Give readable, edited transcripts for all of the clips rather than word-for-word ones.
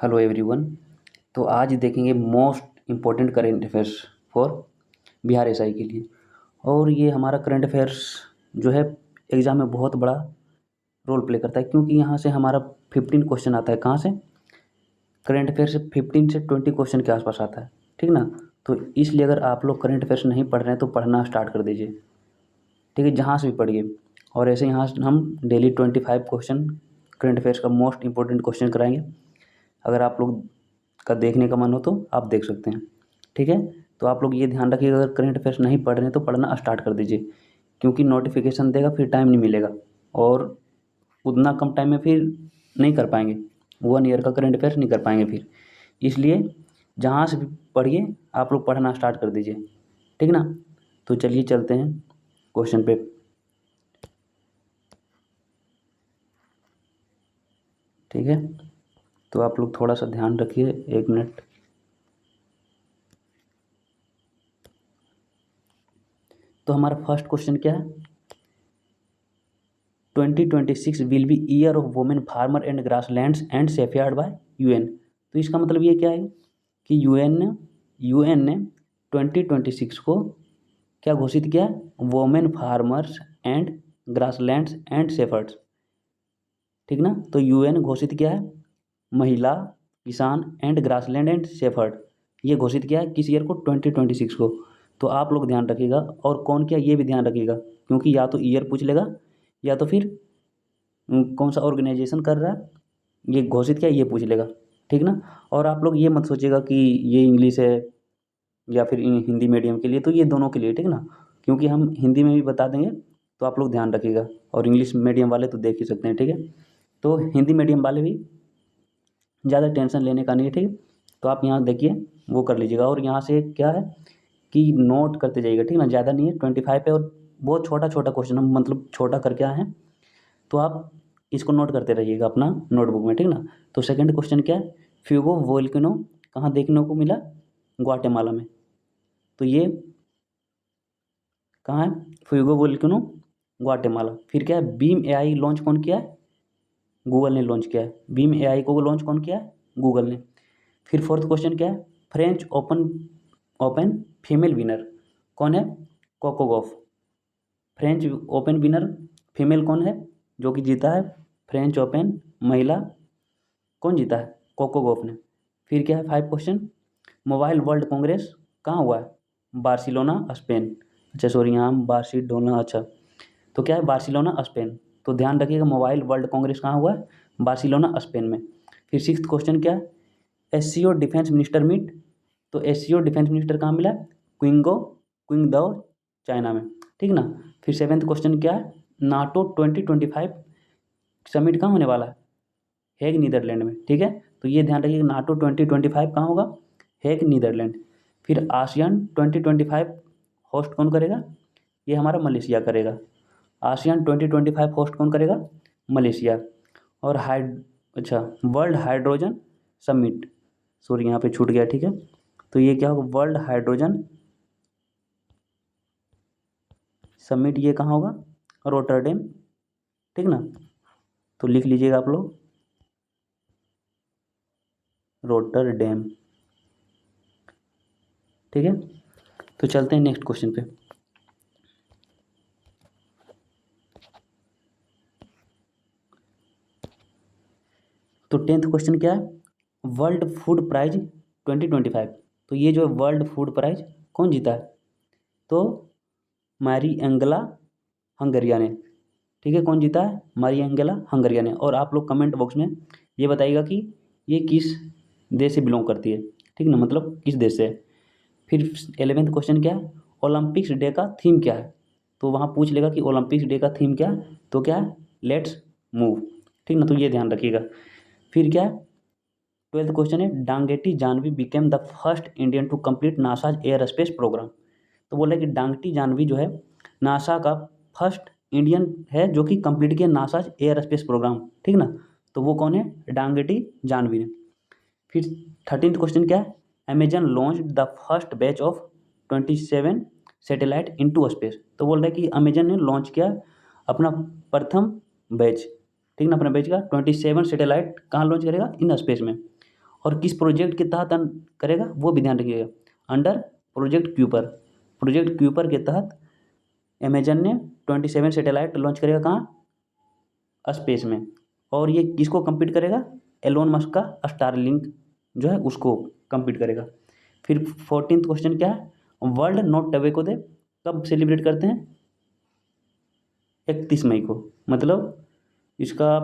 Hello everyone. तो आज देखेंगे most important current affairs for Bihar SI के लिए। और ये हमारा करंट अफेयर्स जो है एग्ज़ाम में बहुत बड़ा रोल प्ले करता है, क्योंकि यहाँ से हमारा 15 क्वेश्चन आता है। कहाँ से? करंट अफेयर से 15 से 20 क्वेश्चन के आसपास आता है, ठीक ना। तो इसलिए अगर आप लोग करंट अफेयर्स नहीं पढ़ रहे हैं तो पढ़ना स्टार्ट कर दीजिए, ठीक है, जहाँ से भी पढ़िए। और ऐसे यहाँ से हम डेली 25 क्वेश्चन करंट अफेयर्स का मोस्ट इंपॉर्टेंट क्वेश्चन कराएंगे। अगर आप लोग का देखने का मन हो तो आप देख सकते हैं, ठीक है। तो आप लोग ये ध्यान रखिएगा, अगर करंट अफेयर्स नहीं पढ़ रहे हैं तो पढ़ना स्टार्ट कर दीजिए, क्योंकि नोटिफिकेशन देगा फिर टाइम नहीं मिलेगा और उतना कम टाइम में फिर नहीं कर पाएंगे, 1 ईयर का करंट अफेयर्स नहीं कर पाएंगे फिर। इसलिए जहाँ से भी पढ़िए आप लोग पढ़ना स्टार्ट कर दीजिए, ठीक ना। तो चलिए चलते हैं क्वेश्चन पे। ठीक है, तो आप लोग थोड़ा सा ध्यान रखिए, 1 मिनट। तो हमारा फर्स्ट क्वेश्चन क्या है? 2026 will be year of women farmer and grasslands and safeguard bye UN. तो इसका मतलब ये क्या है कि यूएन ने 2026 को क्या घोषित किया? Women farmers and grasslands and shepherds, ठीक ना। तो यूएन घोषित किया है महिला, किसान एंड ग्रासलैंड एंड शेफर्ड, ये घोषित किया है किस ईयर को? 2026 को। तो आप लोग ध्यान रखिएगा, और कौन किया ये भी ध्यान रखिएगा, क्योंकि या तो ईयर पूछ लेगा या तो फिर कौन सा ऑर्गेनाइजेशन कर रहा है, ये घोषित किया ये पूछ लेगा, ठीक ना। और आप लोग ये मत सोचिएगा कि ये इंग्लिश है या फिर हिंदी मीडियम के लिए, तो ये दोनों के लिए, ठीक ना, क्योंकि हम हिंदी में भी बता देंगे, तो आप लोग ध्यान रखिएगा। और इंग्लिश मीडियम वाले तो देख ही सकते हैं, ठीक है। तो हिंदी मीडियम वाले भी ज़्यादा टेंशन लेने का नहीं है, ठीक है। तो आप यहाँ देखिए वो कर लीजिएगा, और यहाँ से क्या है कि नोट करते जाइएगा, ठीक ना, ज़्यादा नहीं है, 25 पे, और बहुत छोटा छोटा क्वेश्चन हम मतलब छोटा करके आए हैं, तो आप इसको नोट करते रहिएगा अपना नोटबुक में, ठीक ना। तो सेकंड क्वेश्चन क्या है? फ्यूगो वोल्केनो कहाँ देखने को मिला? ग्वाटेमाला में। तो ये कहाँ है? Fuego volcano Guatemala. फिर क्या है? बीम एआई लॉन्च कौन किया है? गूगल ने लॉन्च किया है। बीम एआई को लॉन्च कौन किया है? गूगल ने। फिर फोर्थ क्वेश्चन क्या है? French Open Open female winner कौन है? Coco Gauff. French Open winner female कौन है जो कि जीता है फ्रेंच ओपन महिला? कौन जीता है? कोको गॉफ ने। फिर क्या है? 5 क्वेश्चन, मोबाइल वर्ल्ड कांग्रेस कहाँ हुआ है? Barcelona Spain. अच्छा सॉरी, यहाँ बार्सिलोना, अच्छा तो क्या है? Barcelona Spain. तो ध्यान रखिएगा, मोबाइल वर्ल्ड कांग्रेस कहाँ हुआ है? बार्सिलोना स्पेन में। फिर सिक्स्थ क्वेश्चन क्या है? SCO defence minister meet. तो एससीओ डिफेंस मिनिस्टर कहाँ मिला? क्विंगदाओ चाइना में, ठीक ना। फिर सेवेंथ क्वेश्चन क्या है? नाटो 2025 समिट कहाँ होने वाला है? हेग नीदरलैंड में, ठीक है। तो ये ध्यान रखिए, नाटो 2025 कहाँ होगा? Hague Netherlands. फिर आसियान 2025 होस्ट कौन करेगा? ये हमारा मलेशिया करेगा। आसियान 2025 होस्ट कौन करेगा? मलेशिया। और वर्ल्ड हाइड्रोजन समिट, सॉरी यहाँ पे छूट गया, ठीक है। तो ये क्या होगा? वर्ल्ड हाइड्रोजन समिट, ये कहाँ होगा? रोटरडेम, ठीक ना। तो लिख लीजिएगा आप लोग, रोटरडेम, ठीक है। तो चलते हैं नेक्स्ट क्वेश्चन पे। तो 10th क्वेश्चन क्या है? World food prize 2025। तो ये जो है वर्ल्ड फूड प्राइज कौन जीता है? तो मैरी एंगला हंगरिया ने, ठीक है। कौन जीता है? मैरी एंगला हंगरिया ने। और आप लोग कमेंट बॉक्स में ये बताइएगा कि ये किस देश से बिलोंग करती है, ठीक ना, मतलब किस देश से है। फिर 11th क्वेश्चन क्या है? ओलंपिक्स डे का थीम क्या है? तो वहाँ पूछ लेगा कि ओलंपिक्स डे का थीम क्या है, तो क्या है? लेट्स मूव, ठीक ना। तो ये ध्यान रखिएगा। फिर क्या है? 12th क्वेश्चन है, Dangeti Jahnavi became the first Indian to complete NASA's air space programme. तो बोला कि डांगटी जानवी जो है नासा का फर्स्ट इंडियन है जो कि कंप्लीट किया नासाज एयर स्पेस प्रोग्राम, ठीक ना। तो वो कौन है? डांगेटी जानवी ने। फिर 13th क्वेश्चन क्या है? Amazon launch the first batch of 27 satellite into space. तो बोल रहा है कि अमेजन ने लॉन्च किया अपना प्रथम बैच, ठीक ना, अपना बैच का 27 सैटेलाइट कहाँ लॉन्च करेगा? इन स्पेस में। और किस प्रोजेक्ट के तहत करेगा वो भी ध्यान रखिएगा, under project Kuiper. Project Kuiper के तहत अमेजन ने 27 सैटेलाइट लॉन्च करेगा कहाँ, स्पेस में। और ये किसको कम्पीट करेगा, एलोन मस्क का स्टारलिंक जो है उसको कम्पीट करेगा। फिर 14th क्वेश्चन क्या है, वर्ल्ड नो टोबैको डे कब सेलिब्रेट करते हैं, 31 मई को। मतलब इसका,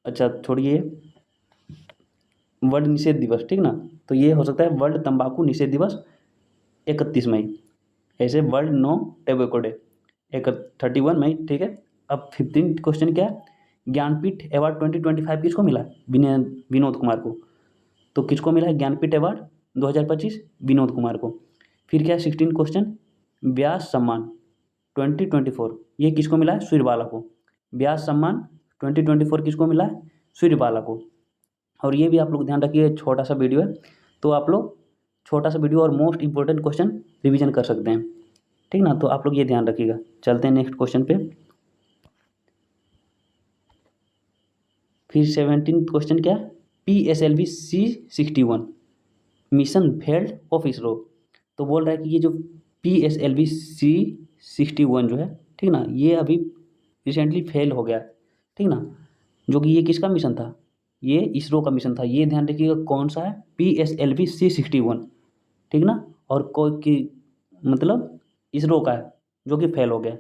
अच्छा छोड़िए, वर्ल्ड निषेध दिवस, ठीक ना, तो ये हो सकता है वर्ल्ड तंबाकू निषेध दिवस 31 मई, ऐसे वर्ल्ड नो टोबैको डे 31 मई, ठीक है। अब 15th क्वेश्चन क्या है, ज्ञानपीठ अवार्ड 2025 किसको मिला, विनोद कुमार को। तो किसको मिला है ज्ञानपीठ अवार्ड 2025, विनोद कुमार को। फिर क्या है 16 क्वेश्चन, व्यास सम्मान 2024 ये किसको मिला है, सूर्यबाला को। व्यास सम्मान 2024 किसको मिला है, सूर्यबाला को। और ये भी आप लोग ध्यान रखिए, छोटा सा वीडियो है, तो आप लोग छोटा सा वीडियो और मोस्ट इंपॉर्टेंट क्वेश्चन रिवीजन कर सकते हैं, ठीक ना। तो आप लोग ये ध्यान रखिएगा। चलते हैं नेक्स्ट क्वेश्चन पे। फिर 17 क्वेश्चन क्या है, PSLV C61 mission failed of ISRO. तो बोल रहा है कि ये जो PSLV C61 जो है, ठीक ना, ये अभी रिसेंटली फेल हो गया, ठीक ना। जो कि ये किसका मिशन था, ये इसरो का मिशन था। ये ध्यान रखिएगा कौन सा है, PSLV C61, ठीक ना। और कोई की मतलब इसरो का है जो कि फेल हो गया।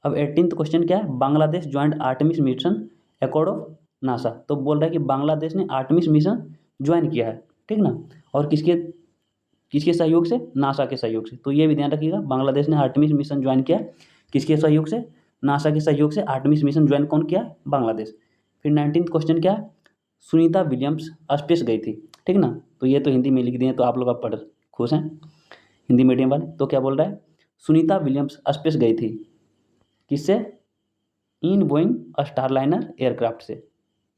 अब 18th क्वेश्चन क्या है, Bangladesh joint Artemis mission accord of NASA. तो बोल रहा है कि बांग्लादेश ने आर्टेमिस मिशन ज्वाइन किया है, ठीक ना। और किसके किसके सहयोग से, नासा के सहयोग से। तो ये भी ध्यान रखिएगा, बांग्लादेश ने आर्टेमिस मिशन ज्वाइन किया किसके सहयोग से, नासा के सहयोग से। आर्टेमिस मिशन ज्वाइन कौन किया, बांग्लादेश। फिर 19th क्वेश्चन क्या है, सुनीता विलियम्स स्पेस गई थी, ठीक ना। तो ये तो हिंदी में लिख दिए, तो आप लोग अब पढ़ खुश हैं हिंदी मीडियम वाले। तो क्या बोल रहा है, सुनीता विलियम्स स्पेस गई थी किससे, इन बोइंग स्टारलाइनर एयरक्राफ्ट से।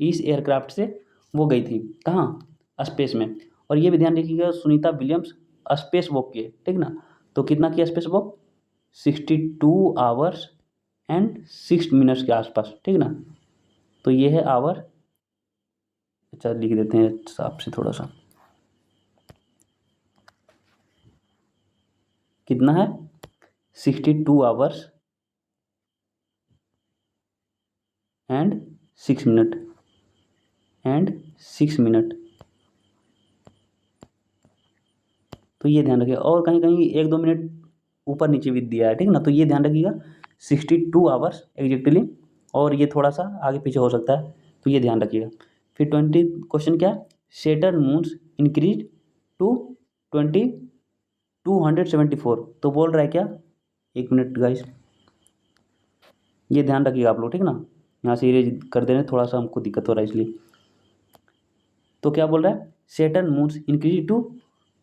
इस एयरक्राफ्ट से वो गई थी कहाँ, स्पेस में। और ये भी ध्यान रखिएगा, सुनीता विलियम्स स्पेस वॉक किए, ठीक ना। तो कितना किया space walk, 62 hours and 6 minutes के आसपास, ठीक ना। तो ये है आवर, अच्छा लिख देते हैं साफ से थोड़ा सा, कितना है 62 hours and 6 minute and 6 minute. तो ये ध्यान रखिएगा, और कहीं कहीं 1-2 मिनट ऊपर नीचे भी दिया है, ठीक ना। तो ये ध्यान रखिएगा 62 आवर्स एग्जैक्टली, और ये थोड़ा सा आगे पीछे हो सकता है, तो ये ध्यान रखिएगा। फिर 20 क्वेश्चन क्या है, सेटर्न मून्स इंक्रीज टू 274। तो बोल रहा है क्या, 1 मिनट गाइस, ये ध्यान रखिएगा आप लोग, ठीक ना। यहाँ से इरेज कर दे रहे हैं, थोड़ा सा हमको दिक्कत हो रहा है इसलिए। तो क्या बोल रहा है, सेटर्न मून्स इंक्रीज टू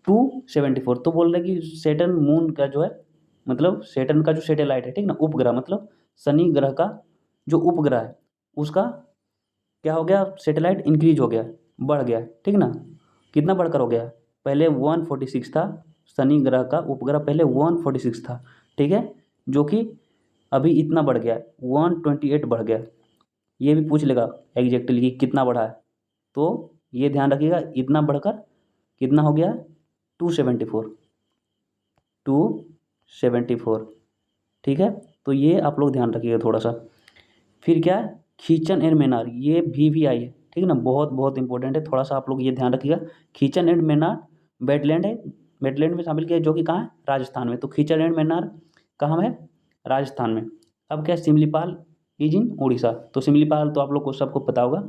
274। तो बोल रहा है कि सेटर्न मून का जो है, मतलब सेटर्न का जो सैटेलाइट है, ठीक ना, उपग्रह, मतलब शनि ग्रह का जो उपग्रह है उसका क्या हो गया, सैटेलाइट इंक्रीज हो गया, बढ़ गया, ठीक ना। कितना बढ़कर हो गया, पहले 146 था, शनि ग्रह का उपग्रह पहले 146 था, ठीक है, जो कि अभी इतना बढ़ गया 128 बढ़ गया। ये भी पूछ लेगा एग्जैक्टली कि कितना बढ़ा है। तो ये ध्यान रखिएगा, इतना बढ़कर कितना हो गया, 274, 274, ठीक है। तो ये आप लोग ध्यान रखिएगा थोड़ा सा। फिर क्या है, खींचन एंड मेनार, ये VVI है, ठीक है ना, बहुत बहुत इंपॉर्टेंट है, थोड़ा सा आप लोग ये ध्यान रखिएगा। खींचन एंड मेनार वेटलैंड है, वेटलैंड में शामिल किया है, जो कि कहाँ है, राजस्थान में। तो खींचन एंड मेनार कहाँ है, राजस्थान में। अब क्या है, सिमलीपाल इज इन उड़ीसा। तो सिमलीपाल तो आप लोग को सबको पता होगा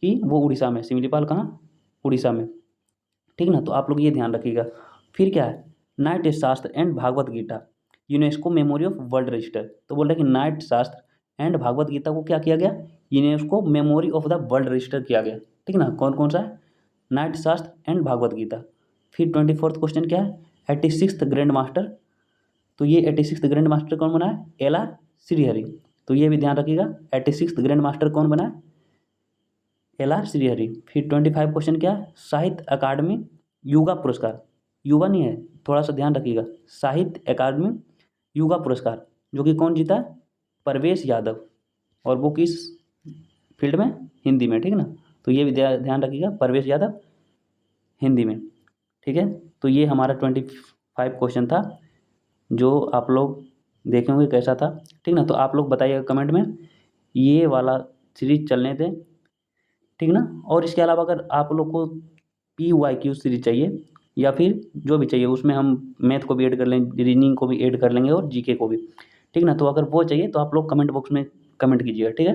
कि वो उड़ीसा में, सिमलीपाल कहाँ, उड़ीसा में, ठीक ना। तो आप लोग ये ध्यान रखिएगा। फिर क्या है, Natya Shastra and Bhagavad Gita UNESCO memory of world register. तो बोल रहे हैं कि नाट्य शास्त्र एंड भागवत गीता को क्या किया गया, UNESCO memory of the world register किया गया, ठीक ना। कौन कौन सा है, नाट्य शास्त्र एंड भागवत गीता। फिर 24th क्वेश्चन क्या है, 86th ग्रैंड मास्टर। तो ये 86th ग्रैंड मास्टर कौन बना है, LR श्रीहरि। तो ये भी ध्यान रखिएगा, 86th ग्रैंड मास्टर कौन बना है, LR श्रीहरि। फिर 25 क्वेश्चन क्या है, साहित्य अकादमी युवा पुरस्कार, युवा नहीं है, थोड़ा सा ध्यान रखिएगा, साहित्य अकादमी युवा पुरस्कार, जो कि कौन जीता, परवेश यादव। और वो किस फील्ड में, हिंदी में, ठीक ना। तो ये भी ध्यान रखिएगा, प्रवेश यादव हिंदी में, ठीक है। तो ये हमारा 25 क्वेश्चन था जो आप लोग देखे होंगे कैसा था, ठीक ना। तो आप लोग बताइएगा कमेंट में ये वाला सीरीज चलने दें, ठीक ना। और इसके अलावा अगर आप लोग को PYQ सीरीज चाहिए या फिर जो भी चाहिए, उसमें हम मैथ को भी ऐड कर लेंगे, रीजनिंग को भी ऐड कर लेंगे और GK को भी, ठीक ना। तो अगर वो चाहिए तो आप लोग कमेंट बॉक्स में कमेंट कीजिएगा, ठीक है।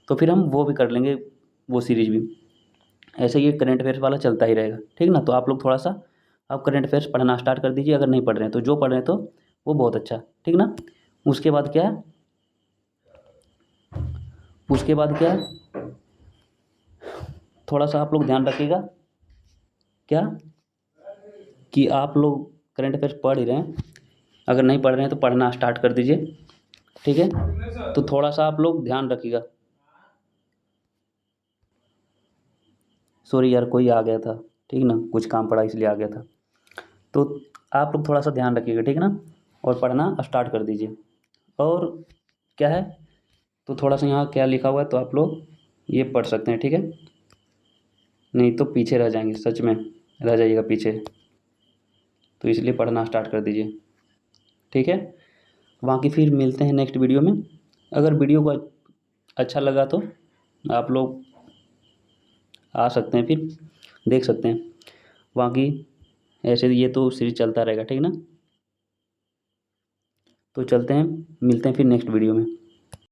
तो फिर हम वो भी कर लेंगे, वो सीरीज भी। ऐसे ये करंट अफेयर्स वाला चलता ही रहेगा, ठीक ना। तो आप लोग थोड़ा सा अब करंट अफेयर्स पढ़ना स्टार्ट कर दीजिए अगर नहीं पढ़ रहे हैं तो, जो पढ़ रहे हैं तो वो बहुत अच्छा, ठीक ना। उसके बाद क्या है, उसके बाद क्या है, थोड़ा सा आप लोग ध्यान रखिएगा क्या, कि आप लोग करंट अफेयर्स पढ़ ही रहे हैं, अगर नहीं पढ़ रहे हैं तो पढ़ना स्टार्ट कर दीजिए, ठीक है। तो थोड़ा सा आप लोग ध्यान रखिएगा। सॉरी यार, कोई आ गया था, ठीक ना, कुछ काम पड़ा इसलिए आ गया था। तो आप लोग थोड़ा सा ध्यान रखिएगा, ठीक ना, और पढ़ना स्टार्ट कर दीजिए। और क्या है, तो थोड़ा सा यहाँ क्या लिखा हुआ है तो आप लोग ये पढ़ सकते हैं, ठीक है। नहीं तो पीछे रह जाएंगे, सच में रह जाइएगा पीछे, तो इसलिए पढ़ना स्टार्ट कर दीजिए, ठीक है। बाकी फिर मिलते हैं नेक्स्ट वीडियो में। अगर वीडियो को अच्छा लगा तो आप लोग आ सकते हैं, फिर देख सकते हैं। बाकी ऐसे ये तो सीरीज चलता रहेगा, ठीक ना। तो चलते हैं, मिलते हैं फिर नेक्स्ट वीडियो में।